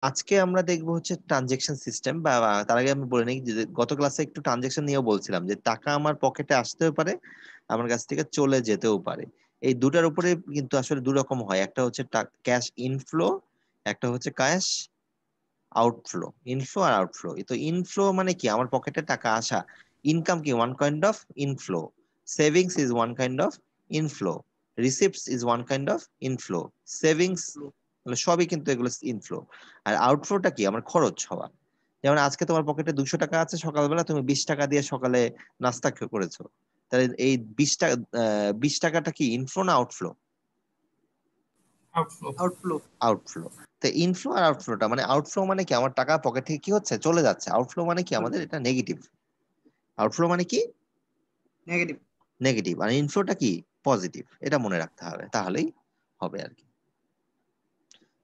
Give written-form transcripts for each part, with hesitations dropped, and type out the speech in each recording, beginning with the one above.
আজকে আমরা দেখবো হচ্ছে ট্রানজেকশন সিস্টেম বা তার আগে আমি বলে নিই যে গত ক্লাসে একটু ট্রানজেকশন নিয়েও বলছিলাম যে টাকা আমার পকেটে আসতেও পারে, আমার কাছ থেকে চলে যেতেও পারে। এই দুটার উপরে কিন্তু আসলে দু রকম হয়, একটা হচ্ছে ক্যাশ ইনফ্লো, একটা হচ্ছে ক্যাশ আউটফ্লো। ইনফ্লো আর আউটফ্লো। তো ইনফ্লো মানে কি আমার পকেটে টাকা আসা, ইনকাম কি one kind of inflow, savings is one kind of inflow, receipts is one kind of inflow, savings, সবই কিন্তু এগুলো ইনফ্লো। আর আউটফ্লোটা কি আমার খরচ হওয়া। যেমন আজকে তোমার পকেটে 200 টাকা আছে, সকালবেলা তুমি 20 টাকা দিয়ে সকালে নাস্তা করেছো, তাহলে এই 20 টাকা, 20 টাকাটা কি ইনফ্লো না আউটফ্লো? আউটফ্লো। আউটফ্লো। আউটফ্লো। তো ইনফ্লো আর আউটফ্লোটা মানে আউটফ্লো মানে কি আমার টাকা পকেট থেকে কি হচ্ছে চলে যাচ্ছে, আউটফ্লো মানে কি আমাদের এটা নেগেটিভ। আউটফ্লো মানে কি নেগেটিভ। নেগেটিভ, আর ইনফ্লোটা কি পজিটিভ। এটা মনে রাখতে হবে, তাহলেই হবে আর কি।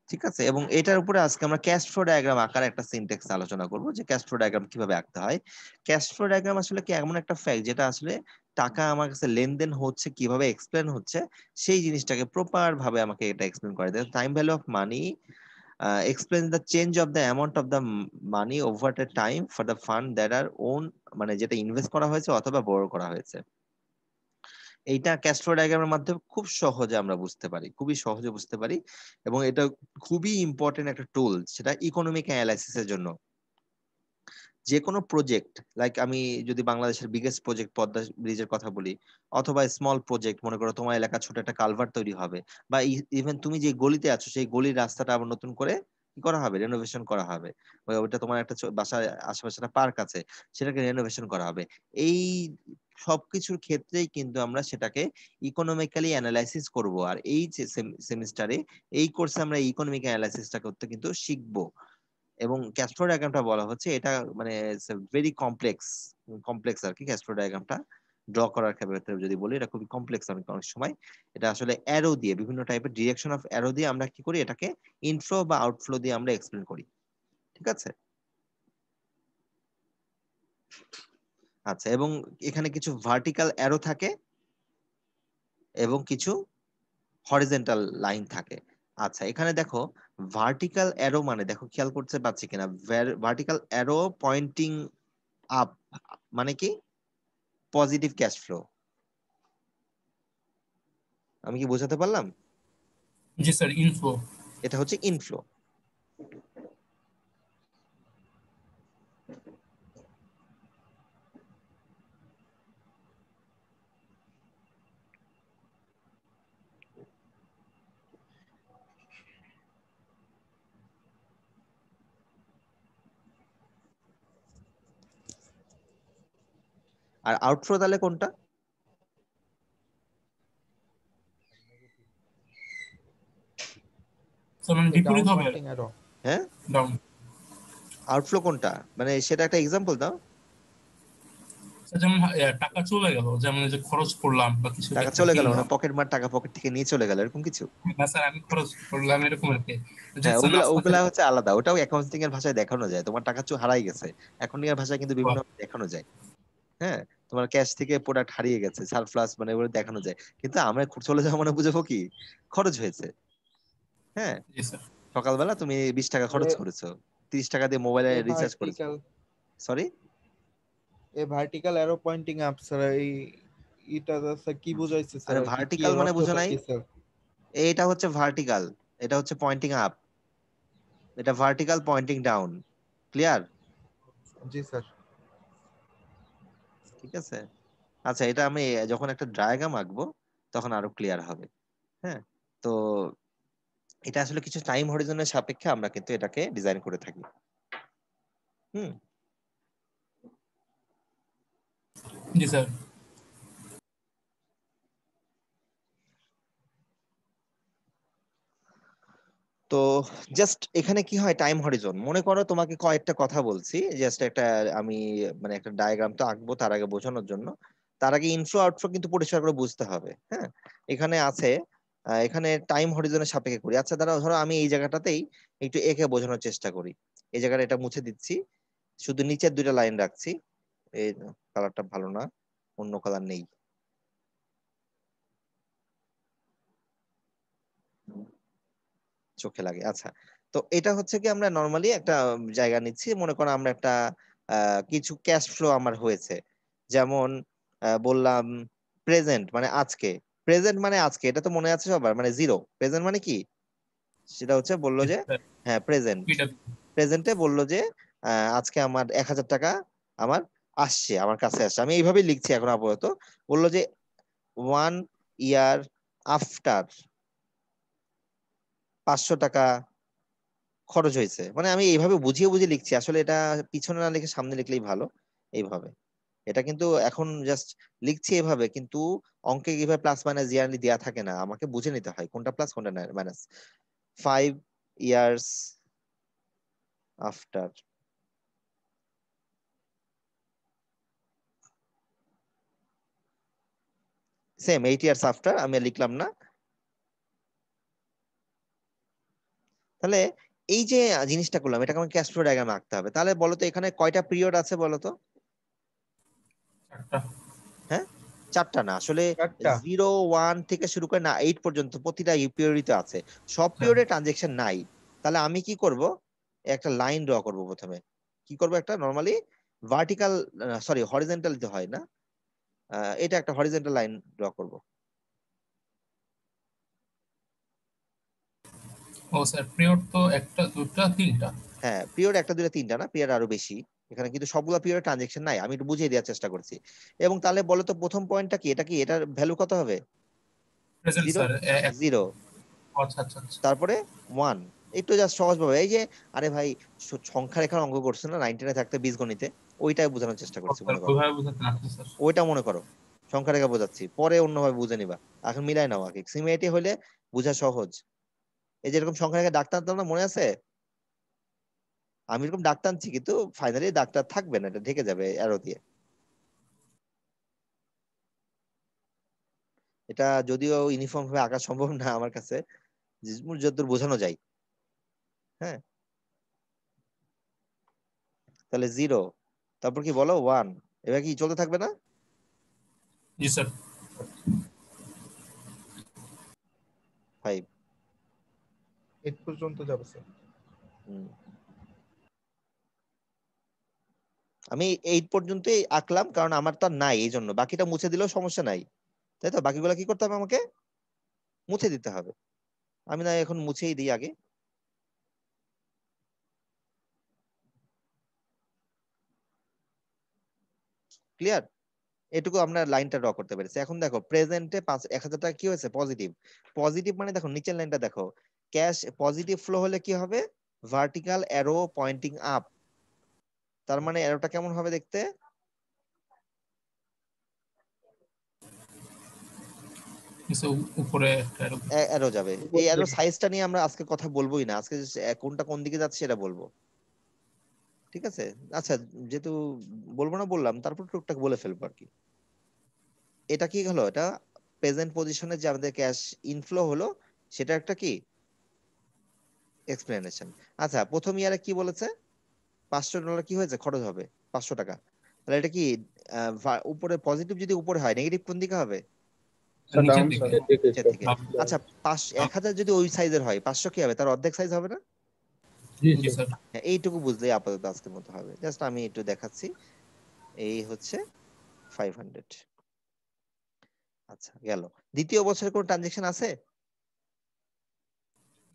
ঠিক আছে, এবং এটার উপরে আজকে আমরা ক্যাশ ফ্লো ডায়াগ্রাম আকারে একটা সিনট্যাক্স আলোচনা করব যে ক্যাশ ফ্লো ডায়াগ্রাম কিভাবে আঁকতে হয়। ক্যাশ ফ্লো ডায়াগ্রাম আসলে কি এমন একটা ফ্যাক্ট যেটা আসলে টাকা আমার কাছে লেনদেন হচ্ছে কিভাবে এক্সপ্লেন হচ্ছে সেই জিনিসটাকে প্রপার ভাবে আমাকে এটা এক্সপ্লেন করে দেয়। Time value of money explains the change of the amount of the money over the time for the fund that are owned, মানে যেটা ইনভেস্ট করা হয়েছে অথবা borrow করা হয়েছে। এইটা ক্যাশ ফ্লো ডায়াগ্রামের মাধ্যমে খুব সহজে আমরা বুঝতে পারি, খুবই সহজে বুঝতে পারি, এবং এটা খুবই ইম্পর্টেন্ট একটা টুল সেটা ইকোনমিক অ্যানালাইসিসের জন্য। যে কোনো প্রজেক্ট, লাইক আমি যদি বাংলাদেশের বিগেস্ট প্রজেক্ট পদ্মা ব্রিজের কথা বলি, অথবা স্মল প্রজেক্ট, মনে করো তোমার এলাকা ছোট একটা কালভার্ট তৈরি হবে, বা ইভেন তুমি যে গলিতে আছো সেই গলির রাস্তাটা আবার নতুন করে কি করা হবে, রেনোভেশন করা হবে, ওইটা তোমার একটা বাসার আশেপাশে একটা পার্ক আছে, সেটাকে রেনোভেশন করা হবে। এই সবকিছুর ক্ষেত্রেই কিন্তু আমরা সেটাকে ইকোনমিক্যালি অ্যানালাইসিস করব। আর এই সেমিস্টারে এই কোর্সে আমরা ইকোনমিক অ্যানালাইসিসটা করতে কিন্তু শিখবো। এবং ক্যাশ ফ্লো ডায়াগ্রামটা বলা হচ্ছে এটা মানে ভেরি কমপ্লেক্স, কমপ্লেক্স আর কি। ক্যাশ ফ্লো ডায়াগ্রামটা ড্র করার ক্ষেত্রে যদি বলি এটা খুবই কমপ্লেক্স। অনেক অনেক সময় এটা আসলে অ্যারো দিয়ে, বিভিন্ন টাইপের ডিরেকশন অফ অ্যারো দিয়ে আমরা কি করি, এটাকে ইনফ্লো বা আউটফ্লো দিয়ে আমরা এক্সপ্লেন করি। ঠিক আছে, আচ্ছা। এবং এখানে কিছু ভার্টিক্যাল অ্যারো থাকে এবং কিছু হরিজন্টাল লাইন থাকে। আচ্ছা, এখানে দেখো ভার্টিক্যাল অ্যারো মানে দেখো, খেয়াল করতে পারছি কিনা, ভার্টিক্যাল অ্যারো পয়েন্টিং আপ মানে কি পজিটিভ ক্যাশ ফ্লো। আমি কি বোঝাতে পারলাম? জি স্যার, ইনফ্লো। এটা হচ্ছে ইনফ্লো। আর আউটফ্লো তাহলে কোনটা? স্যার মানে ডাউন বিপরীত হবে আর পয়েন্টিং অ্যারো। হ্যাঁ, ডাউন। আউটফ্লো কোনটা মানে সেটা একটা এক্সাম্পল দাও। স্যার যেমন টাকা চলে গেল, যেমন এই যে খরচ করলাম বা কিছু টাকা একটা চলে গেল মানে কিনলাম। পকেট মার টাকা পকেট থেকে নিয়ে চলে গেল এরকম কিছু? না স্যার, আমি খরচ করলাম এরকম আর কি। যে হ্যাঁ, স্যার ওগুলা নাস্তা ওগুলা হচ্ছে আলাদা, ওটাও অ্যাকাউন্টিং এর ভাষায় দেখানো যায়। তোমার টাকা হারাই গেছে, এখনকার ভাষায় কিন্তু বিভিন্ন দেখানো যায়। হ্যাঁ, তোমার ক্যাশ থেকে প্রোডাক্ট হারিয়ে গেছে, সারপ্লাস মানে ওগুলো দেখানো যায়। কিন্তু আমরা চলে যাওয়া মানে বুঝবো কি খরচ হয়েছে। হ্যাঁ, জি স্যার। সকালবেলা তুমি 20 টাকা খরচ করেছো, 30 টাকা দিয়ে মোবাইলে এ রিচার্জ করেছো। Vertical sorry, a vertical arrow pointing up sir, এই এটা স্যার কি বুঝাইছে স্যার, আরে আর কি কি ভার্টিক্যাল এর মানে বুঝো অর্থটা নাই? কি স্যার? এটা হচ্ছে ভার্টিক্যাল, এটা হচ্ছে পয়েন্টিং আপ, এটা ভার্টিক্যাল পয়েন্টিং ডাউন। ক্লিয়ার? জি স্যার। ঠিক আছে, আচ্ছা। এটা আমি যখন একটা ডায়াগ্রাম আঁকবো তখন আরো ক্লিয়ার হবে। হ্যাঁ, তো এটা আসলে কিছু টাইম হরিজনের সাপেক্ষে আমরা কিন্তু এটাকে ডিজাইন করে থাকি। হুম, জি স্যার। তো জাস্ট এখানে কি হয়, টাইম হরিজন মনে করো তোমাকে কয়েকটা কথা বলছি, জাস্ট একটা আমি মানে একটা ডায়াগ্রাম তো আঁকবো তার আগে বোঝানোর জন্য। তার আগে ইনফ্লো আউটফ্লো কিন্তু পরিষ্কার করে বুঝতে হবে। হ্যাঁ, এখানে আছে, এখানে টাইম হরিজনের সাপেক্ষে করি। আচ্ছা দাঁড়াও, ধরো আমি এই জায়গাটাতেই একটু এঁকে বোঝানোর চেষ্টা করি। এই জায়গাটা এটা মুছে দিচ্ছি, শুধু নিচের দুইটা লাইন রাখছি। এই কালারটা ভালো না, অন্য কালার নেই। চোখে লাগে, আচ্ছা। তো এটা হচ্ছে কি আমরা নরমালি একটা জায়গা নিচ্ছি, মনে করো আমরা একটা কিছু ক্যাশ ফ্লো আমার হয়েছে, যেমন বললাম প্রেজেন্ট মানে আজকে, প্রেজেন্ট মানে আজকে, এটা তো মনে আছে সবার, মানে জিরো। প্রেজেন্ট মানে কি, সেটা হচ্ছে বললো যে হ্যাঁ প্রেজেন্ট, প্রেজেন্টে বললো যে আজকে আমার 1,000 টাকা আমার আসছে, আমার কাছে আসছে, আমি এইভাবেই লিখছি এখন আপাতত। বললো যে 1 ইয়ার আফটার 500 টাকা খরচ হয়েছে, মানে আমি এইভাবে বুঝিয়ে বুঝিয়ে লিখছি, আসলে এটা পিছনে না লিখে সামনে লিখলেই ভালো। এইভাবে এটা কিন্তু এখন জাস্ট লিখছি এভাবে, কিন্তু অঙ্কে কিভাবে প্লাস মাইনাস ইয়ারলি দেয়া থাকে না, আমাকে বুঝে নিতে হয় কোনটা প্লাস কোনটা minus. 5 years after, same 8 years after, আমি আর লিখলাম না। তাহলে এই যে জিনিসটা করলাম, এটাকে আমাকে ক্যাশ ফ্লো ডায়াগ্রামে আঁকতে হবে। তাহলে বলো তো এখানে কয়টা পিরিয়ড আছে বলো তো? হ্যাঁ, 4টা না, আসলে 4টা। 0, 1 থেকে শুরু করে না 8 পর্যন্ত প্রতিটা পিরিয়ডে আছে, সব পিরিয়ডে ট্রানজেকশন নাই। তাহলে আমি কি করব, একটা লাইন ড্র করব প্রথমে। কি করব, একটা নরমালি ভার্টিক্যাল, সরি হরিজন্টাল দিতে হয় না, এটা একটা হরিজন্টাল লাইন ড্র করব। ও স্যার, পিরিয়ড তো একটা দুটা তিনটা। হ্যাঁ, পিরিয়ড একটা দুইটা তিনটা না, পিরিয়ড আরো বেশি। এখানে কিন্তু সবগুলো পিরিয়ড ট্রানজেকশন নাই, আমি একটু বুঝিয়ে দেওয়ার চেষ্টা করছি। এবং তাহলে বলো তো প্রথম পয়েন্টটা কি, এটা কি, এটার ভ্যালু কত হবে? Present 0, sir. 0, আচ্ছা আচ্ছা আচ্ছা। তারপরে 1। একটু জাস্ট সহজ ভাবে, এই যে আরে ভাই সংখ্যা রেখার অঙ্ক করছো না 9 10 থাকতে বীজগণিতে, ওইটাই বোঝানোর চেষ্টা করছি, মনে করো ওইভাবে বুঝাতে পারছি স্যার। ওইটা মনে করো সংখ্যা রেখা বোঝাচ্ছি, পরে অন্যভাবে বুঝে নিবা। এখন মিলাই নাও আগে, সিমিলারিটি হলে বোঝা সহজ। এই যে এরকম সংখ্যা রেখা দাগ টানতাম না, মনে আছে? আমি এরকম দাগ টানছি, কিন্তু ফাইনালি দাগটা থাকবে না, এটা ঢেকে যাবে অ্যারো দিয়ে। এটা যদিও ইউনিফর্ম ভাবে আঁকা সম্ভব না আমার কাছে, যতদূর বোঝানো যায়। হ্যাঁ, তাহলে 0, তারপর কি বলো 1, এবার কি চলতে থাকবে না? জি স্যার। 5। 8 পর্যন্ত যাবে স্যার। আমি 8 পর্যন্তই আঁকলাম, কারণ আমার তো আর নাই, এই জন্য বাকিটা মুছে দিলেও সমস্যা নাই, তাই তো? বাকিগুলো কি করতে হবে, আমাকে মুছে দিতে হবে। আমি না এখন মুছেই দিই আগে। ক্লিয়ার? এটুকু আমরা লাইনটা ড্র করতে পেরেছি। এখন দেখো প্রেজেন্টে 1,000 টাকা কি হয়েছে, পজিটিভ। পজিটিভ মানে দেখো নিচের লাইনটা দেখো, ক্যাশ পজিটিভ ফ্লো হলে কি হবে, ভার্টিক্যাল অ্যারো পয়েন্টিং আপ। তার মানে অ্যারোটা কেমন হবে দেখতে? উপরে একটা এরকম। অ্যারো যাবে। এই অ্যারো সাইজটা নিয়ে আমরা আজকে কথা বলবোই না, আজকে কোনটা কোন দিকে যাচ্ছে সেটা বলবো, ঠিক আছে? আচ্ছা, যেহেতু বলবো না বললাম, তারপর টুকটাক বলে ফেলবো আর কি। এটা কি হলো, এটা প্রেজেন্ট পজিশনে যে আমাদের ক্যাশ ইনফ্লো হলো, সেটা একটা কি এক্সপ্লেনেশন। আচ্ছা, প্রথম ইয়ারে কি বলেছে, $500 কি হয়েছে খরচ হবে, 500 টাকা। তাহলে এটা কি উপরে পজিটিভ, যদি উপরে হয় নেগেটিভ কোন দিকে হবে? নিচের দিকে। নিচের দিকে। আচ্ছা, 1,000 যদি ওই সাইজের হয়, 500 কি হবে, তার অর্ধেক সাইজ হবে না? জি স্যার। হ্যাঁ, এইটুকু বুঝলেই আপাতত আজকের মতো হবে। জাস্ট আমি একটু দেখাচ্ছি, এই হচ্ছে 500। আচ্ছা, গেল। দ্বিতীয় বছরের কোন ট্রানজেকশন আছে?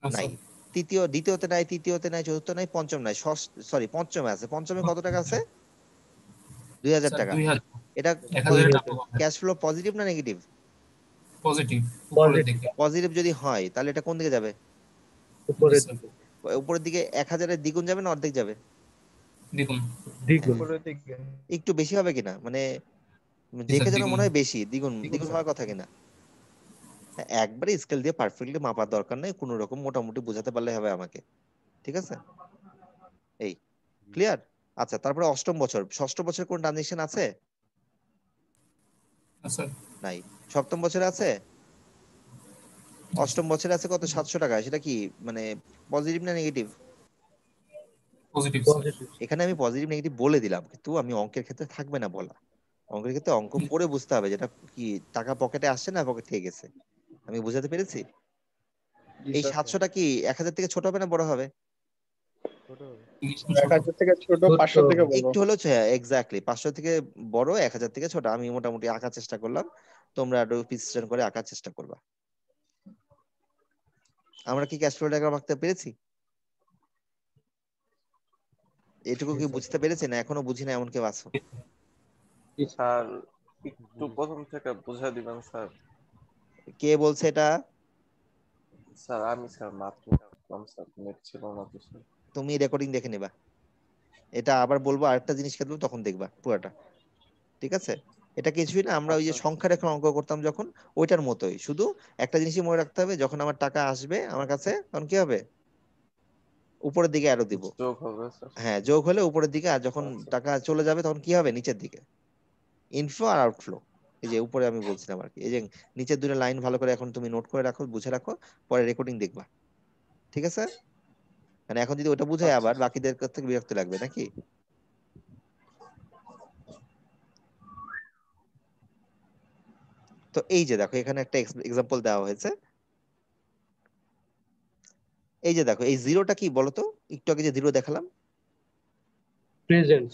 নাই। দ্বিতীয়তে নাই, তৃতীয়তে নাই, চতুর্থ নাই, পঞ্চম নাই, সরি পঞ্চমে আছে। পঞ্চমে কত টাকা আছে? 2,000 টাকা। 2000। এটা 1000 টাকা ক্যাশ ফ্লো পজিটিভ না নেগেটিভ? পজিটিভ, উপরের দিকে। পজিটিভ যদি হয় তাহলে এটা কোন দিকে যাবে? উপরের দিকে। উপরের দিকে 1,000-এর দ্বিগুণ যাবে না অর্ধেক যাবে? দ্বিগুণ। উপরের দিকে। একটু বেশি হবে কিনা, মানে জি দেখে স্যার, যেন দ্বিগুণ। মনে হয় বেশি, দ্বিগুণ দ্বিগুণ স্যার। হওয়ার কথা কিনা। একবারে স্কেল দিয়ে পারফেক্টলি মাপার দরকার নেই, কোনো রকম মোটামুটি বোঝাতে পারলে হবে আমাকে, ঠিক আছে? এই ক্লিয়ার? আচ্ছা, তারপরে অষ্টম বছর, ষষ্ঠ বছর কোন ট্রানজেকশন আছে? স্যার। নাই। সপ্তম বছরে আছে? অষ্টম বছরে আছে কত, 700 টাকা। সেটা কি মানে পজিটিভ না নেগেটিভ? Positive sir. এখানে আমি পজিটিভ নেগেটিভ বলে দিলাম, কিন্তু আমি অঙ্কের ক্ষেত্রে থাকবে না বলা। অঙ্কের ক্ষেত্রে অঙ্ক করে বুঝতে হবে, যেটা কি টাকা পকেটে আসছে না পকেট থেকে গেছে। আমি বুঝাতে পেরেছি? এই 700টা কি 1,000 থেকে ছোট হবে না বড় হবে? 1000 থেকে ছোট, 500 থেকে বড়। একটু হলো এক্স্যাক্টলি 500 থেকে বড়, 1000 থেকে ছোট। আমি মোটামুটি আঁকার চেষ্টা করলাম, তোমরা একটু প্রিসিশন করে আঁকার চেষ্টা করবা। আমরা কি ক্যাশ ফ্লো ডায়াগ্রাম আঁকতে পেরেছি? এটুকু কি বুঝতে পেরেছি না এখনো বুঝি না এমন কেউ আছো? স্যার একটু প্রথম থেকে বুঝাই দিবেন স্যার। কে বলছে এটা? স্যার আমি স্যার মাত্র কম স্যার, নেট ছিল না তো স্যার। তুমি রেকর্ডিং দেখে নিবা, এটা আবার বলবো আরেকটা জিনিস খেলবো তখন দেখবা পুরোটা, ঠিক আছে? এটা কিছুই না, আমরা ওই যে আচ্ছা সংখ্যা রেখে অঙ্ক করতাম যখন, ওইটার মতোই, শুধু একটা জিনিসই মনে রাখতে হবে, যখন আমার টাকা আসবে আমার কাছে তখন কি হবে? উপরের দিকে অ্যারো দিব। যোগ হবে স্যার। হ্যাঁ, যোগ হলে উপরের দিকে, আর যখন আচ্ছা টাকা চলে যাবে তখন কি হবে? নিচের দিকে। ইনফ্লো আর আউটফ্লো, এই যে উপরে আমি বলছিলাম আর কি, এই যে নিচের দুটো লাইন ভালো করে এখন তুমি নোট করে রাখো, বুঝে রাখো, পরে রেকর্ডিং দেখবা, ঠিক আছে? মানে এখন যদি ওটা বুঝাই আচ্ছা আবার স্যার। বাকিদের কাছ থেকে বিরক্ত লাগবে নাকি? তো এই যে দেখো এখানে একটা এক্সাম্পল দেওয়া হয়েছে। এই যে দেখো এই জিরোটা কি বলতো, একটু আগে যে জিরো দেখালাম, প্রেজেন্ট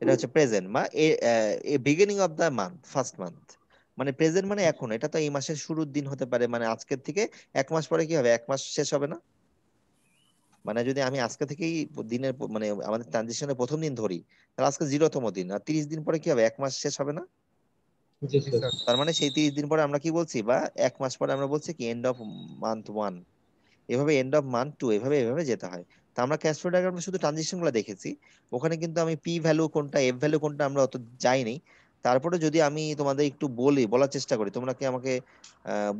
এটা হচ্ছে প্রেজেন্ট, বা beginning of the month, first month, মানে প্রেজেন্ট মানে এখন, এটা তো এই মাসের শুরুর দিন হতে পারে, মানে আজকের থেকে 1 মাস পরে কি হবে? 1 মাস শেষ হবে না? মানে যদি আমি আজকে থেকেই দিনের মানে আমাদের ট্রানজিশনের প্রথম দিন ধরি, তাহলে আজকে 0তম দিন, আর 30 দিন পরে কি হবে? 1 মাস শেষ হবে না? জি জি স্যার। স্যার। তার মানে সেই 30 দিন পরে আমরা কি বলছি, বা 1 মাস পরে আমরা বলছি কি এন্ড অফ মান্থ 1, এভাবে এন্ড অফ মান্থ 2, এভাবে এভাবে যেতে হয়। তো আমরা ক্যাশ ফ্লো ডায়াগ্রামে শুধু ট্রানজিশন গুলো দেখেছি, ওখানে কিন্তু আমি পি ভ্যালু কোনটা, এফ ভ্যালু কোনটা আমরা অত যাইনি। তারপরে যদি আমি তোমাদের একটু বলার চেষ্টা করি, তোমরা কি আমাকে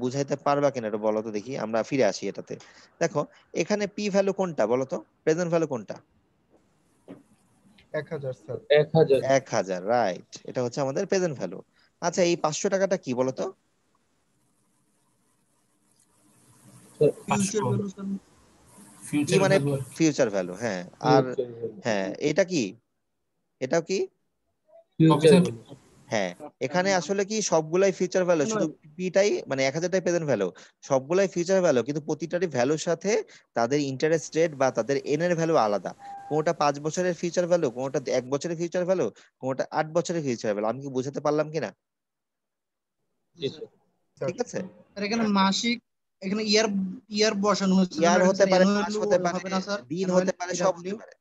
বুঝাইতে পারবা কিনা এটা বলো তো দেখি, আমরা ফিরে আসি এটাতে। দেখো এখানে পি ভ্যালু কোনটা বলো তো, প্রেজেন্ট ভ্যালু কোনটা? 1000 স্যার। 1000 1000, রাইট, এটা হচ্ছে আমাদের প্রেজেন্ট ভ্যালু। আচ্ছা এই 500 টাকাটা কি বলতো? ফিউচার ভ্যালু কি ফিউচার মানে? ভ্যালু ফিউচার ভ্যালু, হ্যাঁ। আর হ্যাঁ এটা কি, এটাও কি? ফিউচার হ্যাঁ, এখানে আসলে কি সবগুলাই ফিউচার ভ্যালু, শুধু পিটাই মানে 1000টাই প্রেজেন্ট ভ্যালু, সবগুলাই ফিউচার ভ্যালু, কিন্তু প্রতিটারই ভ্যালুর সাথে তাদের ইন্টারেস্ট রেট বা তাদের এন এর ভ্যালু আলাদা। কোনটা 5 বছরের ফিউচার ভ্যালু, কোনটা 1 বছরের ফিউচার ভ্যালু, কোনটা 8 বছরের ফিউচার ভ্যালু। আমি কি বুঝাতে পারলাম কিনা? জি স্যার। ঠিক আছে। স্যার এখানে মাসিক, এখানে ইয়ার ইয়ার বসানো হচ্ছে ইয়ার না হতে স্যার, পারে, অ্যানুয়াল মাস হতে পারে, হবে না স্যার? দিন অ্যানুয়াল হতে পারে, সব হতে এডাব্লিউ পারে,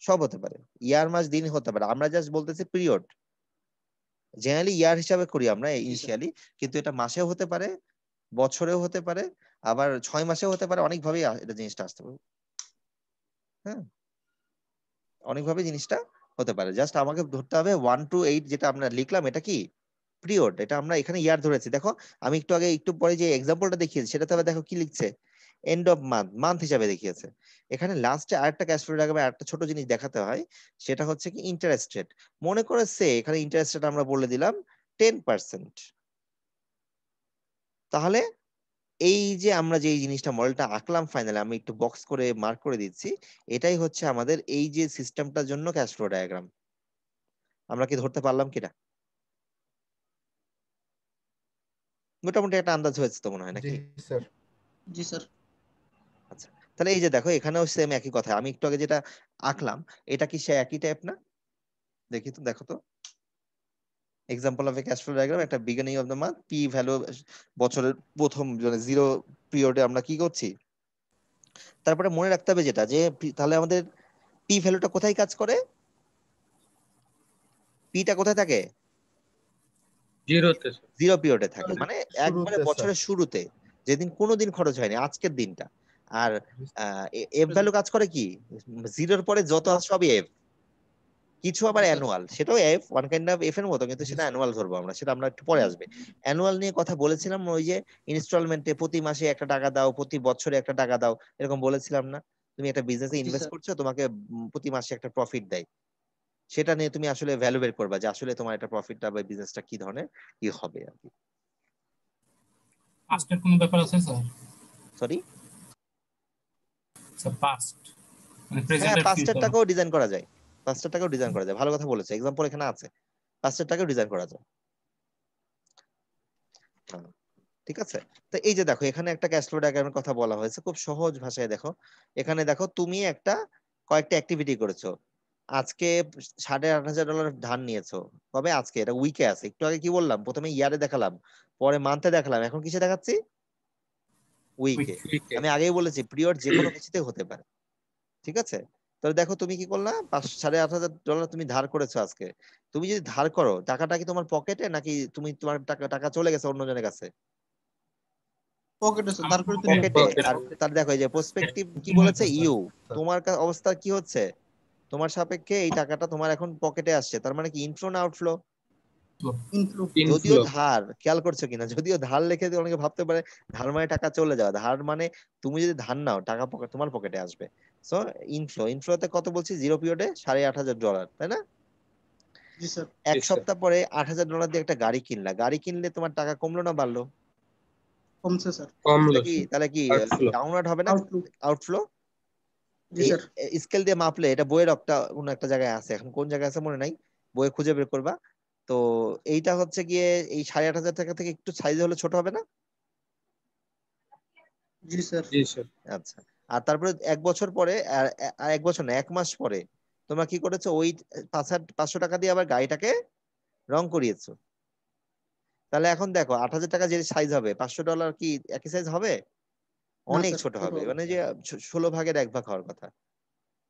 সব হতে পারে। ইয়ার মাস দিন হতে পারে, আমরা জাস্ট বলতেছি পিরিয়ড, জেনারেলি ইয়ার হিসাবে করি আমরা ইনিশিয়ালি, কিন্তু এটা মাসেও হতে পারে, বছরেও হতে পারে, আবার 6 মাসেও হতে পারে, অনেকভাবেই এটা জিনিসটা আসতে পারে। হ্যাঁ, অনেকভাবে জিনিসটা হতে পারে, জাস্ট আমাকে ধরতে হবে 1 to 8 যেটা আমরা লিখলাম, এটা কি পিরিয়ড, এটা আমরা এখানে ইয়ার ধরেছি। দেখো আমি একটু আগে একটু পরে যে এক্সাম্পলটা দেখিয়েছি সেটা তবে দেখো কি লিখছে, এন্ড অফ মান্থ, মান্থ হিসাবে দেখিয়েছে। এখানে লাস্টে আরেকটা ক্যাশ ফ্লো ডায়াগ্রামে আরেকটা ছোট জিনিস দেখাতে হয়, সেটা হচ্ছে কি ইন্টারেস্ট রেট। মনে করে এখানে ইন্টারেস্ট রেট আমরা বলে দিলাম 10%। তাহলে এই যে আমরা যে এই জিনিসটা মডেলটা আঁকলাম ফাইনালি, আমি একটু বক্স করে মার্ক করে দিচ্ছি, এটাই হচ্ছে আমাদের এই যে সিস্টেমটার জন্য ক্যাশ ফ্লো ডায়াগ্রাম। আমরা কি ধরতে পারলাম কিনা? মোটামুটি একটা আন্দাজ হয়েছে তো মনে হয়, জি নাকি? স্যার। জি স্যার। আচ্ছা, তাহলে এই যে দেখো এখানেও সেম একই কথা, আমি একটু আগে যেটা আঁকলাম এটা কি সে একই টাইপ না? দেখি তো, দেখো তো, example of a cash flow diagram, একটা beginning of the month, P value বছরের প্রথম মানে 0 পিরিয়ডে আমরা কি করছি। তারপরে মনে রাখতে হবে যেটা, যে তাহলে আমাদের পি ভ্যালুটা কোথায় কাজ করে, পিটা কোথায় থাকে? জিরোতে স্যার। 0 পিরিয়ডে থাকে, মানে একবারে শুরুতে স্যার। বছরের শুরুতে, যেদিন কোনো দিন খরচ হয়নি, আজকের দিনটা। আর এফ ভ্যালু কাজ করে কি, 0-র পরে যত আছে সবই এফ, কিছু আবার অ্যানুয়াল, সেটাও F, one kind of F এর মতো, কিন্তু সেটা অ্যানুয়াল ধরবো আমরা, সেটা আমরা একটু পরে আসবে। অ্যানুয়াল নিয়ে কথা বলেছিলাম ওই যে ইনস্টলমেন্টে, প্রতি মাসে 1 টাকা দাও, প্রতি বছরে 1 টাকা দাও, এরকম বলেছিলাম না? তুমি একটা বিজনেসে ইনভেস্ট করছো, তোমাকে প্রতি মাসে একটা প্রফিট দেয়, সেটা নিয়ে তুমি আসলে ভ্যালু বের করবা যে আসলে তোমার একটা প্রফিটটা বা বিজনেসটা কি ধরনের কি হবে আর কি। পাস্টের কোনো ব্যাপার আছে স্যার? সরি, স্যার পাস্ট মানে প্রেজেন্ট হ্যাঁ আর পাস্টের ফিউচার। টাকাও ডিজাইন করা যায়, পাস্টের টাকাও ডিজাইন করা যায়, ভালো কথা বলেছে, এক্সাম্পল এখানে আছে, পাস্টের টাকাও ডিজাইন করা যায়। হ্যাঁ, ঠিক আছে। তো এই যে দেখো এখানে একটা ক্যাশ ফ্লো ডায়াগ্রামের কথা বলা হয়েছে, খুব সহজ ভাষায় দেখো, এখানে দেখো তুমি একটা কয়েকটা অ্যাক্টিভিটি করেছো, আজকে $8,500 ধার নিয়েছো, কবে? আজকে, এটা উইকে আছে। একটু আগে কি বললাম, প্রথমে ইয়ারে দেখালাম, পরে মান্থে দেখালাম, এখন কিসে দেখাচ্ছি? উইকে। উইকে। আমি আগেই বলেছি পিরিয়ড যে কোনো কিছুতে হতে পারে, ঠিক আছে? তাহলে দেখো তুমি কি করলা, $8,500 তুমি ধার করেছো আজকে। তুমি যদি ধার করো, টাকাটা কি তোমার পকেটে নাকি তুমি তোমার টাকা টাকা চলে গেছে অন্যজনের কাছে? পকেটে স্যার, তারপরে তো পকেটে। pocket. আর তার দেখো এই যে প্রসপেক্টিভ কি বলেছে, ইউ, তোমার অবস্থা কি হচ্ছে, তোমার সাপেক্ষে এই টাকাটা তোমার এখন পকেটে আসছে, তার মানে কি ইনফ্লো না আউটফ্লো? ইনফ্লো। যদিও Inflow. ধার, খেয়াল করছো কিনা, যদিও ধার লিখে দিয়ে অনেকে ভাবতে পারে ধার মানে টাকা চলে যাওয়া, ধার মানে তুমি যদি ধার নাও টাকা তোমার পকেটে আসবে। সো ইনফ্লো, ইনফ্লোতে কত বলছি, 0 পিরিয়ডে $8,500, তাই না? জি স্যার। এক Yes, sir. সপ্তাহ পরে $8,000 দিয়ে একটা গাড়ি কিনলা, গাড়ি কিনলে তোমার টাকা কমলো না বাড়লো? কমছে স্যার। কমলো, তাহলে কি outflow. ডাউনওয়ার্ড হবে না আউটলুক। আউটফ্লো? জি স্যার। স্কেল দিয়ে মাপলে, এটা বইয়ের কোন একটা জায়গায় আছে, এখন কোন জায়গায় আছে মনে নাই, বইয়ে খুঁজে বের করবা। তো এইটা হচ্ছে গিয়ে এই $8,500 থেকে একটু সাইজে হলে ছোট হবে না? জি স্যার। জি স্যার। আচ্ছা। আর তারপরে 1 বছর পরে, আর 1 বছর না, 1 মাস পরে তোমরা কি করেছো, ওই $500 দিয়ে আবার গাড়িটাকে রং করিয়েছো। তাহলে এখন দেখো, $8,000 যে সাইজ হবে, $500 কি একই সাইজ হবে? না অনেক স্যার, ছোট ছোট হবে, হবে। মানে যে 16 ভাগের 1 ভাগ হওয়ার কথা,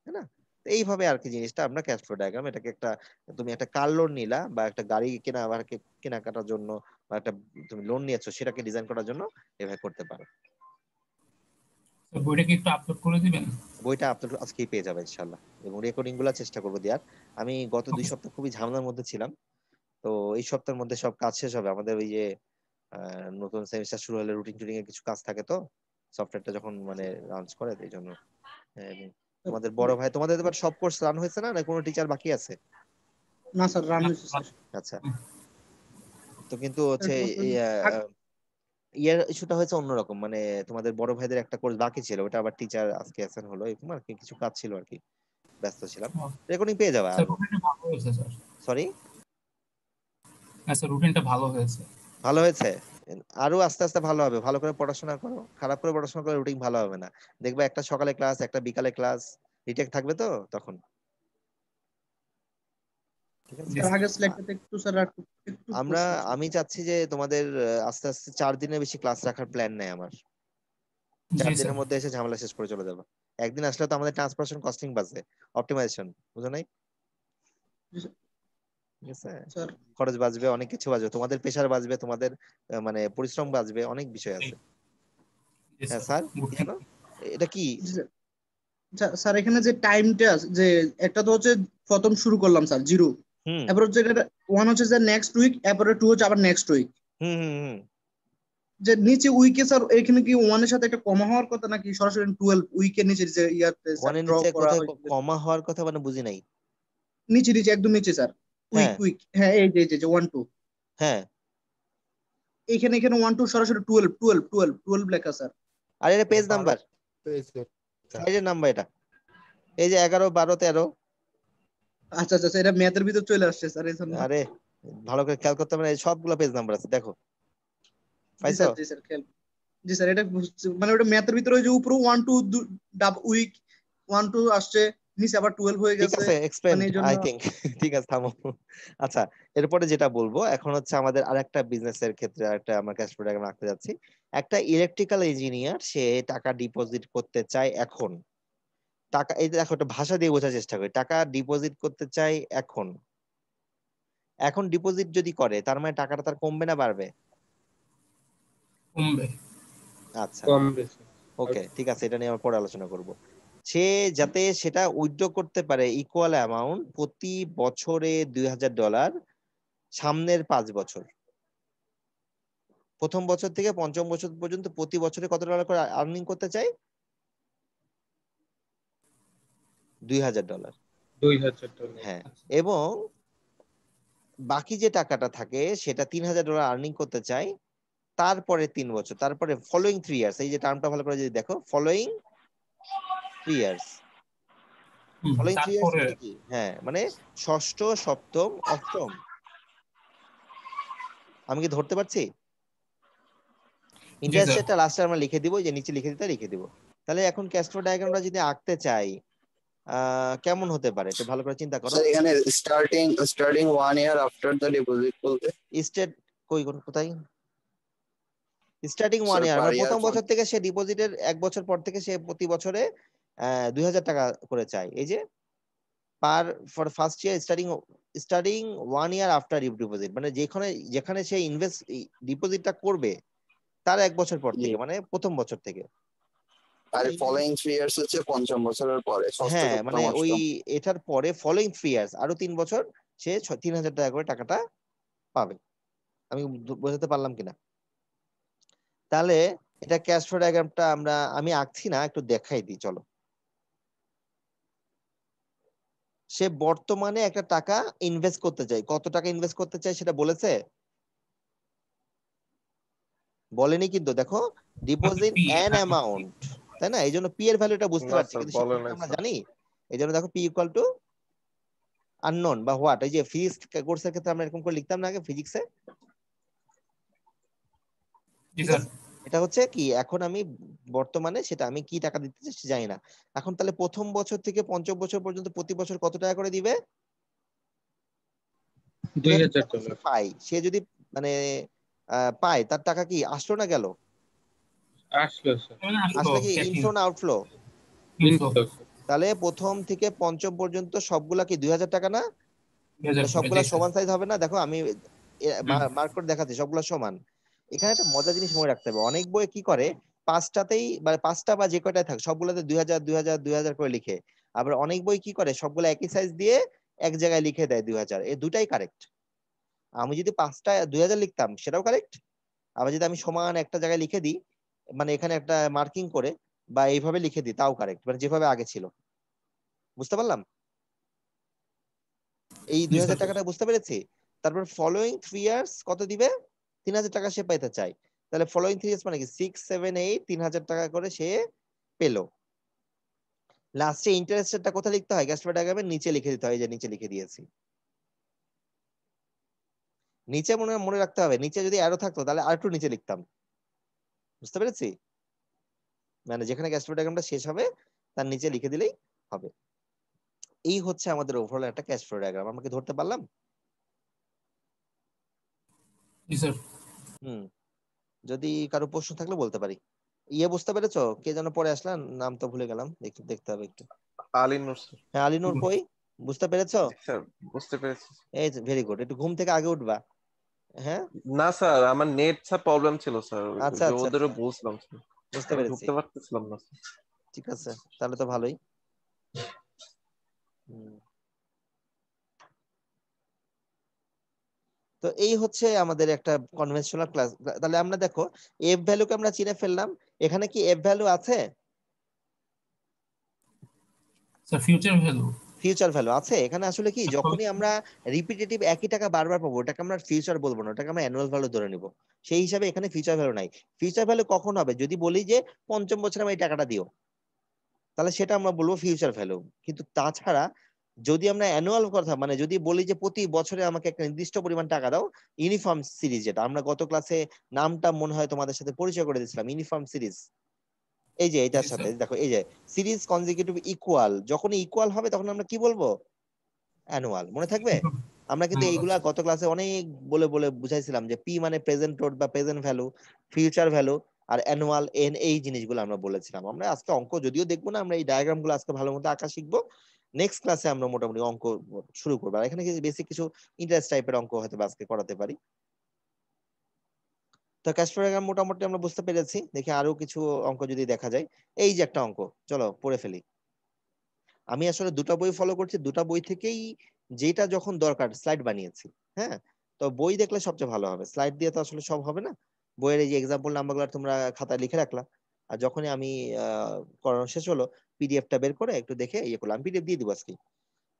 তাই না? তো এইভাবে আর কি জিনিসটা আমরা ক্যাশ ফ্লো ডায়াগ্রাম, এটাকে একটা, তুমি একটা কার লোন নিলা বা একটা গাড়ি কেনাকাটার জন্য, বা একটা তুমি লোন নিয়েছো সেটাকে ডিজাইন করার জন্য এভাবে করতে পারো। বইটা কি একটু আপলোড করে দিবেন? বইটা আপনার আজকেই পেয়ে যাবে ইনশাল্লাহ, এবং রেকর্ডিং গুলা চেষ্টা করবো দেওয়ার। আমি গত 2 সপ্তাহ খুবই ঝামেলার মধ্যে ছিলাম, তো এই সপ্তাহের মধ্যে সব কাজ শেষ হবে। আমাদের ওই যে নতুন সেমিস্টার শুরু হলে রুটিন টুটিং এর কিছু কাজ থাকে, তো সফটওয়্যারটা যখন মানে লঞ্চ করে, এই জন্য। এবং তোমাদের বড় ভাই, তোমাদের এবার সব কোর্স রান হয়েছে না, না কোনো টিচার বাকি আছে? না স্যার, রান হয়েছে স্যার। আচ্ছা। তো কিন্তু হচ্ছে আগ- ইয়ার ইস্যুটা হয়েছে অন্যরকম, মানে তোমাদের বড় ভাইদের একটা কোর্স বাকি ছিল, ওটা আবার টিচার আজকে অ্যাসাইন হলো, এরকম আর কি, কিছু কাজ ছিল আর কি, ব্যস্ত ছিলাম। রেকর্ডিং পেয়ে যাবে। স্যার রুটিনটা ভালো হয়েছে স্যার। সরি? হ্যাঁ স্যার, রুটিনটা ভালো হয়েছে। ভালো হয়েছে, আরো আস্তে আস্তে ভালো হবে। ভালো করে পড়াশোনা করো, খারাপ করে পড়াশোনা করে রুটিন ভালো হবে না। দেখবে একটা সকালে ক্লাস, একটা বিকালে ক্লাস, রিটেক থাকবে তো তখন, ঠিক আছে? জি স্যার স্যার। আগের স্লাইডটাতে একটু স্যার একটু একটু আমি চাচ্ছি যে তোমাদের আস্তে আস্তে 4 দিনের বেশি ক্লাস রাখার প্ল্যান নেই আমার। জি 4 স্যার। দিনের মধ্যে এসে ঝামেলা শেষ করে চলে যাবো। একদিন আসলে তো আমাদের ট্রান্সপোর্টেশন কস্টিং বাঁচবে, অপটিমাইজেশন, বুঝো নাই? ঠিক আছে, স্যার। খরচ বাঁচবে, অনেক কিছু বাঁচবে, তোমাদের প্রেশার বাঁচবে, তোমাদের মানে পরিশ্রম বাঁচবে, অনেক বিষয় আছে। জি হ্যাঁ স্যার। স্যার, কি জানো এটা কি? জি স্যার। স্যার এখানে যে টাইমটা যে একটা তো হচ্ছে প্রথম শুরু করলাম স্যার 0, হুম এরপর হচ্ছে 1 হচ্ছে যে নেক্সট উইক, এরপরে 2 হচ্ছে আবার নেক্সট উইক। হুম হুম হুম যে নিচে উইকে স্যার এখানে কি 1 এর সাথে একটা কমা হওয়ার কথা, নাকি সরাসরি 12 উইকের নিচে যে ইয়াতে স্যার ওয়ানের ড্র নিচে করা কোথায় হয়েছে? কমা হওয়ার কথা, মানে বুঝি নাই। নিচে নিচে একদম নিচে স্যার, উইক হ্যাঁ উইক, হ্যাঁ এই যে 1 2, হ্যাঁ। এখানে এখানে 1 2 সরাসরি 12 12 12 12 লেখা স্যার। আর এটা পেজ নাম্বার, পেয়েছে। সাইডের নাম্বার এটা, এই যে 11 12 13। আচ্ছা আচ্ছা, এটা ম্যাথের ভিতর চলে আসছে স্যার এই জন্য। আরে ভালো করে খেয়াল করতে হবে না, এই সবগুলো পেজ নাম্বার আছে, দেখো জি পাইছো? স্যার, জি স্যার খেয়াল। জি স্যার, এটা মানে ওটা ম্যাথের ভিতরে ওই যে উপরে 1 2 ডাব উইক 1 2 আসছে, নিচে আবার 12 হয়ে ঠিক গেছে, আছে, এক্সপ্লেন মানে এই জন্য। I think. ঠিক আছে, থামো। আচ্ছা, এরপরে যেটা বলবো এখন হচ্ছে আমাদের আরেকটা বিজনেসের ক্ষেত্রে আরেকটা আমরা ক্যাশ ফ্লো ডায়াগ্রাম আঁকতে যাচ্ছি। একটা ইলেকট্রিক্যাল ইঞ্জিনিয়ার, সে টাকা ডিপোজিট করতে চায় এখন। টাকা, এই দেখো একটা ভাষা দিয়ে বোঝার চেষ্টা করি, টাকা ডিপোজিট করতে চাই এখন। এখন ডিপোজিট যদি করে, তার মানে টাকাটা তার কমবে না বাড়বে? কমবে। আচ্ছা, কম বেশি। ওকে, ঠিক আছে, এটা নিয়ে আমরা পরে আলোচনা করব। সে যাতে সেটা উইথড্র করতে পারে ইকুয়াল অ্যামাউন্ট প্রতি বছরে $2,000, সামনের 5 বছর, প্রথম বছর থেকে পঞ্চম বছর পর্যন্ত প্রতি বছরে কত ডলার করে আর্নিং করতে চাই? $2,000। $2,000। হ্যাঁ, এবং বাকি যে টাকাটা থাকে সেটা $3,000 আর্নিং করতে চাই তারপরে 3 বছর, তারপরে ফলোইং 3 ইয়ার্স। এই যে টার্মটা ভালো করে যদি দেখো, ফলোইং 3 ইয়ার্স। ফলোইং 3 ইয়ার্স তারপরে মানে কি? হ্যাঁ, মানে ষষ্ঠ, সপ্তম, অষ্টম। আমি কি ধরতে পারছি? জি ইন্টারেস্ট স্যার। রেটটা লাস্টে আমরা লিখে দিব, যে নিচে লিখে দিতে লিখে দিব। তাহলে এখন ক্যাশ ফ্লো ডায়াগ্রামটা যদি আঁকতে চাই, কেমন হতে পারে একটু ভালো করে চিন্তা করো। স্যার এখানে starting 1 year after the deposit বলতে স্টেট কোথায় স্টার্টিং 1 স্যার ইয়ার পার মানে ইয়ার প্রথম বছর থেকে সে ডিপোজিটের 1 বছর পর থেকে সে প্রতি বছরে 2,000 টাকা করে চায়। এই যে for first year starting 1 year after deposit, মানে যেখানে সে ডিপোজিটটা করবে তার 1 বছর পর থেকে, মানে প্রথম বছর থেকে। আর ফলোইং 3 ইয়ার্স হচ্ছে পঞ্চম বছরের পরে, ষষ্ঠ হ্যাঁ, সপ্তম মানে ওই অষ্টম। এটার পরে ফলোইং 3 ইয়ার্স আরো 3 বছর সে 3,000 টাকা করে টাকাটা পাবে। আমি বোঝাতে পারলাম কিনা? তাহলে এটা ক্যাশ ফ্লো ডায়াগ্রামটা আমি আঁকছি না, একটু দেখাই দিই চলো। সে বর্তমানে একটা টাকা ইনভেস্ট করতে চায়, কত টাকা ইনভেস্ট করতে চায় সেটা বলেছে? বলেনি কিন্তু, দেখো ডিপোজিট অ্যান অ্যামাউন্ট, তাই না? এই জন্য পি এর ভ্যালুটা বুঝতে না পারছি, স্যার কিন্তু বলে সেটা নাই আমরা স্যার। জানি। এই জন্য দেখো পি ইকুয়াল টু আননোন বা হোয়াট। এই যে ফিজিক্স কোর্সের ক্ষেত্রে আমরা এরকম করে লিখতাম না আগে ফিজিক্সে? জি ঠিক স্যার। আছে, এটা হচ্ছে কি, এখন আমি বর্তমানে সেটা আমি কি টাকা দিতে চাচ্ছি জানি না। এখন তাহলে প্রথম বছর থেকে পঞ্চম বছর পর্যন্ত প্রতি বছর কত টাকা করে দিবে? 2,000 টাকা সে ডলার পায়। সে যদি মানে পায়, তার টাকা কি আসলো না গেল? আসলো স্যার। মানে আসলো আসলে কি ক্যাশ ইনফ্লো না আউটফ্লো? Inflow inflow sir. তাহলে প্রথম থেকে পঞ্চম পর্যন্ত সবগুলা কি 2,000 টাকা না? 2,000 করে, সবগুলা জি স্যার। সমান সাইজ হবে না? দেখো আমি হুম। মার্ক করে দেখাচ্ছি, সবগুলা সমান। এখানে একটা মজার জিনিস মনে রাখতে হবে, অনেক বই কি করে পাঁচটাতেই মানে পাঁচটা বা যে কয়টাই থাক সবগুলোতে 2,000 2,000 2,000 করে লিখে। আবার অনেক বই কি করে সবগুলো একই সাইজ দিয়ে এক জায়গায় লিখে দেয় 2,000। এই দুটাই কারেক্ট। আমি যদি পাঁচটা 2,000 লিখতাম সেটাও কারেক্ট, আবার যদি আমি সমান একটা জায়গায় লিখে দিই, মানে এখানে একটা মার্কিং করে বা এইভাবে লিখে দিই তাও কারেক্ট, মানে যেভাবে আগে ছিল। বুঝতে পারলাম? এই জি 2,000 স্যার। টাকাটা বুঝতে পেরেছি। তারপর ফলোইং 3 ইয়ার্স কত দিবে? 3,000 টাকা সে পাইতে চায়। তাহলে ফলোইং 3 ইয়ার্স মানে কি 6 7 8 3,000 টাকা করে সে পেলো। লাস্টে ইন্টারেস্টটা কোথায় লিখতে হয়? ক্যাশ ফ্লো ডায়াগ্রামের নিচে লিখে দিতে হয়, এই যে নিচে লিখে দিয়েছি। নিচে মনে মনে রাখতে হবে, নিচে যদি অ্যারো থাকতো তাহলে আরেকটু নিচে লিখতাম। বুঝতে পেরেছি? মানে যেখানে ক্যাশ ফ্লো ডায়াগ্রামটা শেষ হবে তার নিচে লিখে দিলেই হবে। এই হচ্ছে আমাদের ওভারঅল একটা ক্যাশ ফ্লো ডায়াগ্রাম। আমরা কি ধরতে পারলাম? জি স্যার। হুম, যদি কারো প্রশ্ন থাকলে বলতে পারি। বুঝতে পেরেছো? কে যেন পরে আসলেন, নাম তো ভুলে গেলাম, দেখতে হবে একটু। আলিনুর স্যার। হ্যাঁ, আলিনুর কই? বুঝতে পেরেছো? জি স্যার বুঝতে পেরেছি। এই ভেরি গুড, একটু ঘুম থেকে আগে উঠবা। হ্যাঁ, না স্যার আমার নেট স্যার প্রবলেম ছিল স্যার, আচ্ছা যে আচ্ছা ওদেরও আচ্ছা, বলছিলাম স্যার, বুঝতে আমি পেরেছি। ঢুকতে পারতেছিলাম না স্যার। ঠিক আছে, তাহলে তো ভালোই। হুম। তো এই হচ্ছে আমাদের একটা কনভেনশনাল ক্লাস। তাহলে আমরা দেখো এফ ভ্যালুকে আমরা চিনে ফেললাম। এখানে কি এফ ভ্যালু আছে? Sir future value. Future value আছে এখানে। আসলে কি, যখনই আমরা রিপিটেটিভ একই টাকা বারবার পাবো ওটাকে আমরা ফিউচার বলবো না, ওটাকে আমরা অ্যানুয়াল ভ্যালু ধরে নিব। সেই হিসাবে এখানে ফিউচার ভ্যালু নাই। ফিউচার ভ্যালু কখন হবে? যদি বলি যে পঞ্চম বছরে আমি এই টাকাটা দিও, তাহলে সেটা আমরা বলবো ফিউচার ভ্যালু। কিন্তু তাছাড়া যদি আমরা অ্যানুয়াল কথা, মানে যদি বলি যে প্রতি বছরে আমাকে একটা নির্দিষ্ট পরিমাণ টাকা দাও, ইউনিফর্ম সিরিজ, যেটা আমরা গত ক্লাসে নামটা মনে হয় তোমাদের সাথে পরিচয় করে দিয়েছিলাম, ইউনিফর্ম সিরিজ। এই যে এটার জি সাথে স্যার। দেখো, এই যে সিরিজ কনজিকিউটিভ ইকুয়াল, যখনই ইকুয়াল হবে তখন আমরা কি বলবো? অ্যানুয়াল। মনে থাকবে? আমরা কিন্তু এইগুলা গত ক্লাসে অনেক বলে বলে বুঝাইছিলাম যে পি মানে প্রেজেন্ট টোট বা প্রেজেন্ট ভ্যালু, ফিউচার ভ্যালু, আর অ্যানুয়াল এন, এই জিনিসগুলো আমরা বলেছিলাম। আমরা আজকে অঙ্ক যদিও দেখবো না, আমরা এই ডায়াগ্রাম গুলো আজকে ভালো মতো আঁকা শিখবো। নেক্সট ক্লাসে আমরা মোটামুটি অঙ্ক শুরু করবো। আর এখানে বেসিক কিছু ইন্টারেস্ট টাইপের অঙ্ক হয়তো আজকে করাতে পারি। তো ক্যাশ ফ্লো ডায়াগ্রাম মোটামুটি আমরা বুঝতে পেরেছি। দেখি আরো কিছু অঙ্ক যদি দেখা যায়। এই যে একটা অঙ্ক, চলো পড়ে ফেলি। আমি আসলে দুটো বই ফলো করছি, দুটো বই থেকেই যেটা যখন দরকার স্লাইড বানিয়েছি। হ্যাঁ, তো বই দেখলে সবচেয়ে ভালো হবে, স্লাইড দিয়ে তো আসলে সব হবে না। বইয়ের এই যে এক্সাম্পল নাম্বারগুলো তোমরা খাতায় লিখে রাখলা, আর যখনই আমি করানো শেষ হলো পিডিএফটা বের করে একটু দেখে ইয়ে করলাম, পিডিএফ দিয়ে দিব আজকে।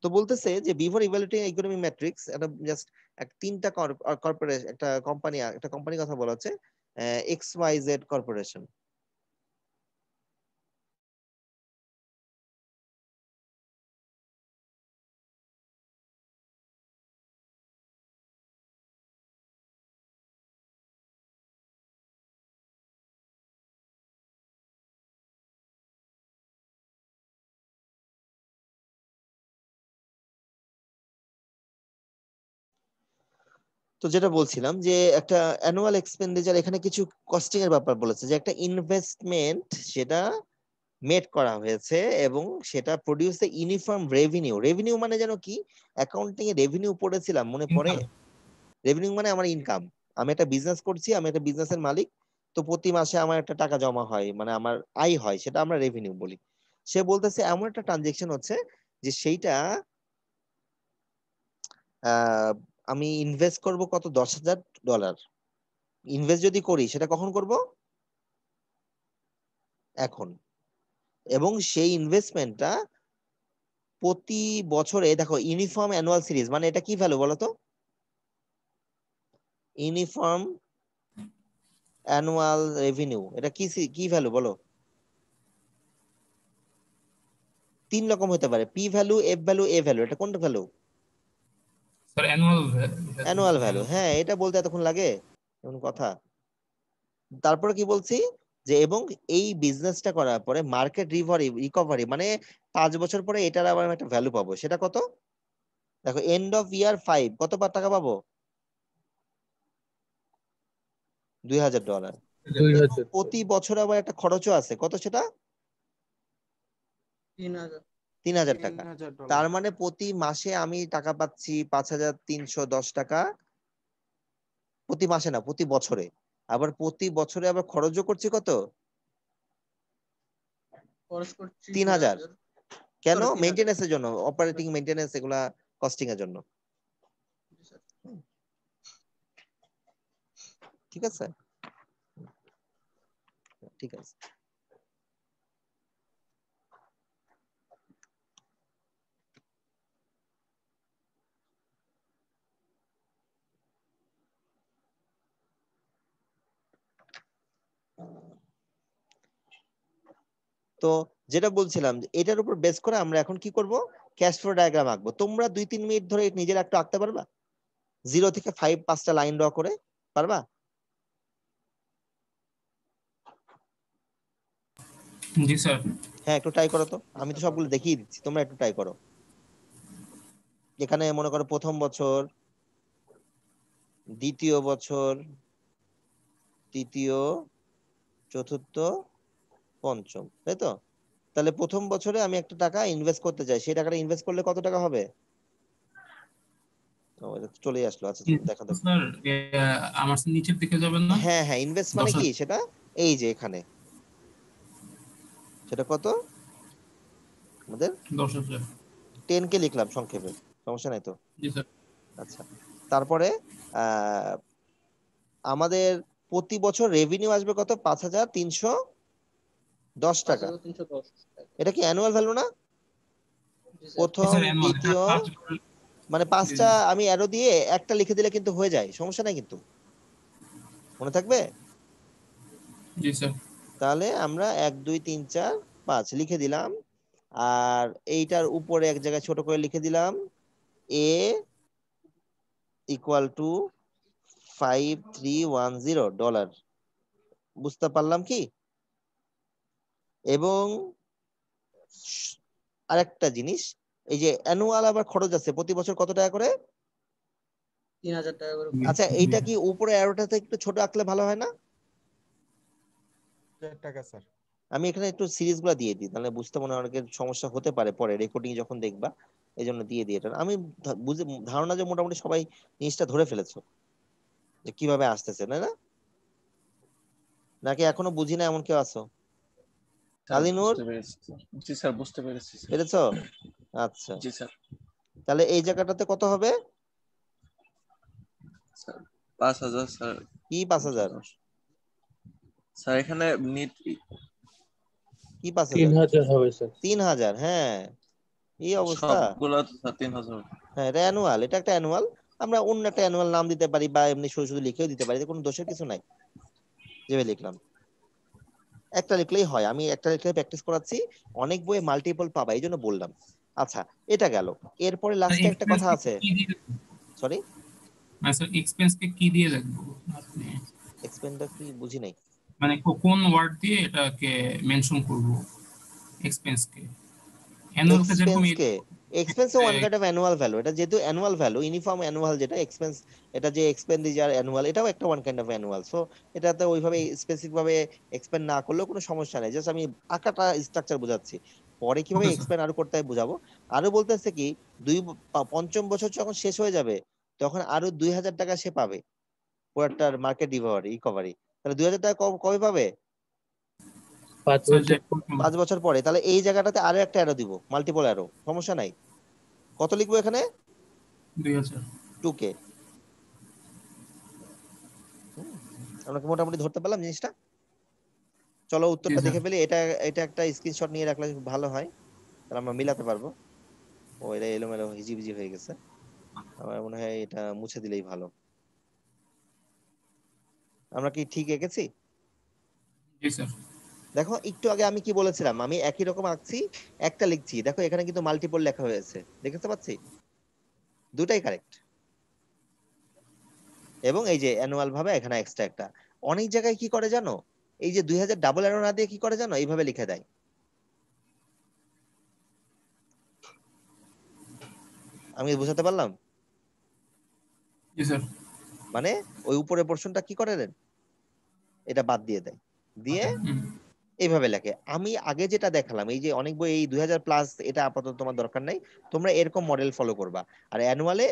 তো বলতেছে যে বিফোর ইভালুয়েটিং ইকোনমি ম্যাট্রিক্স, এটা জাস্ট তিনটা কর্পোরেশন, একটা কোম্পানি কথা বলা হচ্ছে, XYZ কর্পোরেশন। তো যেটা বলছিলাম যে একটা অ্যানুয়াল এক্সপেন্ডিচার, এখানে কিছু কস্টিং এর ব্যাপার বলেছে যে একটা ইনভেস্টমেন্ট সেটা মেড করা হয়েছে এবং সেটা produce the uniform revenue. Revenue মানে যেন কি, অ্যাকাউন্টিং এ রেভিনিউ পড়েছিলাম মনে পড়ে? রেভিনিউ মানে আমার ইনকাম। আমি একটা বিজনেস করছি, আমি একটা বিজনেসের মালিক, তো প্রতি মাসে আমার একটা টাকা জমা হয়, মানে আমার আয় হয়, সেটা আমরা রেভিনিউ বলি। সে বলতেছে এমন একটা ট্রানজেকশন হচ্ছে যে সেইটা আমি ইনভেস্ট করব কত, $10,000। ইনভেস্ট যদি করি সেটা কখন করব? এখন। এবং সেই ইনভেস্টমেন্টটা প্রতি বছরে, দেখো ইউনিফর্ম অ্যানুয়াল সিরিজ মানে এটা কি ভ্যালু বলো তো? ইউনিফর্ম অ্যানুয়াল রেভিনিউ এটা কি ভ্যালু বলো? 3 রকম হতে পারে, P value, F value, a value. এটা কোনটা value? Sir annual annual value. হ্যাঁ, এটা বলতে এতক্ষণ লাগে এমন কথা। তারপরে কি বলছি যে এবং এই বিজনেসটা করার পরে মার্কেট রিকভারি মানে 5 বছর পরে এটার আবার আমি একটা ভ্যালু পাবো, সেটা কত? দেখো এন্ড অফ ইয়ার 5 কত টাকা পাবো? $2,000। 2,000 প্রতি বছর আবার একটা খরচও আছে, কত সেটা? 3,000। 3,000 টাকা। 3,000 ডলার। তার মানে প্রতি মাসে আমি টাকা পাচ্ছি 5,310 টাকা। প্রতি মাসে না, প্রতি বছরে। আবার প্রতি বছরে আবার খরচও করছি কত? খরচ করছি 3,000। 2,000। কেন? 3,000 মেইনটেনেন্সের জন্য, অপারেটিং মেইনটেনেন্স, এগুলা কস্টিং এর জন্য। জি স্যার। ঠিক আছে, ঠিক আছে। তো যেটা বলছিলাম যে এটার উপর বেস করে আমরা এখন কি করব, ক্যাশ ফ্লো ডায়াগ্রাম আঁকবো। তোমরা 2-3 মিনিট ধরে নিজের একটু আঁকতে পারবা? 0 থেকে 5 5টা লাইন ড্র করে পারবা? জি স্যার। হ্যাঁ, একটু ট্রাই করো তো। আমি তো সবগুলো দেখিয়ে দিচ্ছি, তোমরা একটু ট্রাই করো। এখানে মনে করো প্রথম বছর, দ্বিতীয় বছর, তৃতীয়, চতুর্থ, পঞ্চম, তাই তো? তাহলে প্রথম বছরে আমি একটা টাকা ইনভেস্ট করতে চাই, সেই টাকাটা ইনভেস্ট করলে কত টাকা হবে? এটা তো চলেই আসলো। আচ্ছা দেখা দাও। স্যার আমার নিচের দিকে যাবেন না? হ্যাঁ হ্যাঁ, ইনভেস্ট মানে কি সেটা? এই যে এখানে সেটা কত আমাদের? 10,000। 10 কে লিখলাম সংক্ষেপে, সমস্যা নাই তো? জি স্যার। আচ্ছা, তারপরে আহ আমাদের প্রতি বছর রেভিনিউ আসবে কত? 5,310 টাকা। 5,310 টাকা। এটা কি অ্যানুয়াল ভ্যালু না? জি স্যার। প্রথম, দ্বিতীয়, মানে 5টা আমি অ্যারো দিয়ে একটা লিখে দিলে কিন্তু হয়ে যায়, সমস্যা নাই কিন্তু, মনে থাকবে? জি স্যার। তাহলে আমরা 1 2 3 4 5 লিখে দিলাম। আর এইটার উপরে এক জায়গায় ছোট করে লিখে দিলাম এ ইকুয়াল টু $5,310। বুঝতে পারলাম কি? এবং আরেকটা জিনিস, এই যে অ্যানুয়াল আবার খরচ আছে প্রতি বছর কত টাকা করে? 3,000 টাকা করে। আচ্ছা, এইটা কি উপরে অ্যারোটাতে একটু ছোট আঁকলে ভালো হয় না? টাকা স্যার। আমি এখানে একটু সিরিজ গুলা দিয়ে দিই, তাহলে বুঝতে মনে অনেকের সমস্যা হতে পারে পরে রেকর্ডিং যখন দেখবা, এই জন্য দিয়ে দিই এটা। আমি বুঝে ধারণা যে মোটামুটি সবাই জিনিসটা ধরে ফেলেছো যে কিভাবে আসতেছে, না? নাকি এখনো বুঝি না এমন কেউ আছো? আলিনুর, বুঝতে পেরেছি স্যার। জি স্যার, বুঝতে পেরেছি স্যার। পেরেছো? আচ্ছা, জি স্যার। তাহলে এই জায়গাটাতে কত হবে? Sir 5,000 sir. কি 5,000? স্যার এখানে নিট কি 5,000? 3,000 হবে স্যার। 3,000। হ্যাঁ, এই অবস্থা। সবগুলো তো স্যার 3,000। হ্যাঁ, এটা অ্যানুয়াল, এটা একটা অ্যানুয়াল। আমরা অন্য একটা অ্যানুয়াল নাম দিতে পারি বা এমনি শুধু শুধু লিখেও দিতে পারি, কোনো দোষের কিছু নাই। যেভাবে লিখলাম, একটা লিখলেই হয়। আমি একটা লিখলে প্র্যাকটিস করাচ্ছি, অনেক বইয়ে মাল্টিপল পাবা, এই জন্য বললাম। আচ্ছা, এটা গেল। এরপরে লাস্টে একটা কথা আছে। সরি, স্যার এক্সপেন্স কে কি দিয়ে লিখবো আপনি? এক্সপেন্ডটা কি বুঝি নাই। মানে কোন ওয়ার্ড দিয়ে এটাকে মেনশন করব এক্সপেন্স কে? অ্যানুয়াল কে যেরকম expense K expense one kind of annual value, এটা যেহেতু অ্যানুয়াল ভ্যালু, ইউনিফর্ম অ্যানুয়াল যেটা এক্সপেন্স, এটা যে এক্সপেন্ডিচার অ্যানুয়াল, এটাও একটা one kind of annual. So এটাতে ওইভাবে স্পেসিফিক ভাবে এক্সপেন্ড না করলেও কোনো সমস্যা নেই, জাস্ট আমি আঁকাটা স্ট্রাকচার বোঝাচ্ছি, পরে কিভাবে Okay, sir. এক্সপেন্ড আরো করতে হয় বোঝাবো। আরো বলতেছে কি পঞ্চম বছর যখন শেষ হয়ে যাবে তখন আরো 2000 টাকা সে পাবে পুরোটার মার্কেট রিকভারি। তাহলে 2000 টাকা কবে পাবে? 5 বছর পরে। তাহলে এই জায়গাটাতে আরো একটা অ্যারো দিব, মাল্টিপল অ্যারো, সমস্যা নাই। কত লিখবো এখানে? 2000। 2K। আমরা কি মোটামুটি ধরতে পারলাম জিনিসটা? চলো উত্তরটা জি, দেখে স্যার। ফেলি। এটা একটা স্ক্রিনশট নিয়ে রাখলে খুব ভালো হয়, তাহলে আমরা মিলাতে পারবো। ও এটা এলোমেলো হিজিবিজি হয়ে গেছে, আমার মনে হয় এটা মুছে দিলেই ভালো। আমরা কি ঠিক এঁকেছি? জি স্যার। দেখো একটু আগে আমি কি বলেছিলাম, আমি একই রকম আঁকছি, একটা লিখছি, দেখো এখানে কিন্তু মাল্টিপল লেখা হয়েছে, দেখতে পাচ্ছি? দুটাই কারেক্ট। এবং এই যে অ্যানুয়াল ভাবে এখানে এক্সট্রা একটা, অনেক জায়গায় কি করে জানো, এই যে 2000 ডাবল অ্যারো না দিয়ে কি করে জানো, এইভাবে লিখে দেয়। আমি বুঝাতে পারলাম? জি স্যার। মানে ওই উপরের পোর্শনটা কি করে দেন, এটা বাদ দিয়ে দেয়, দিয়ে এইভাবে লেখে। আমি আগে যেটা দেখালাম, এই যে অনেক বই এই 2000+, এটা আপাতত তোমার দরকার নাই, তোমরা এরকম মডেল ফলো করবা। আর অ্যানুয়ালে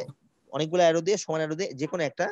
অনেকগুলো অ্যারো দিয়ে, সমান অ্যারো দিয়ে যে কোনো একটা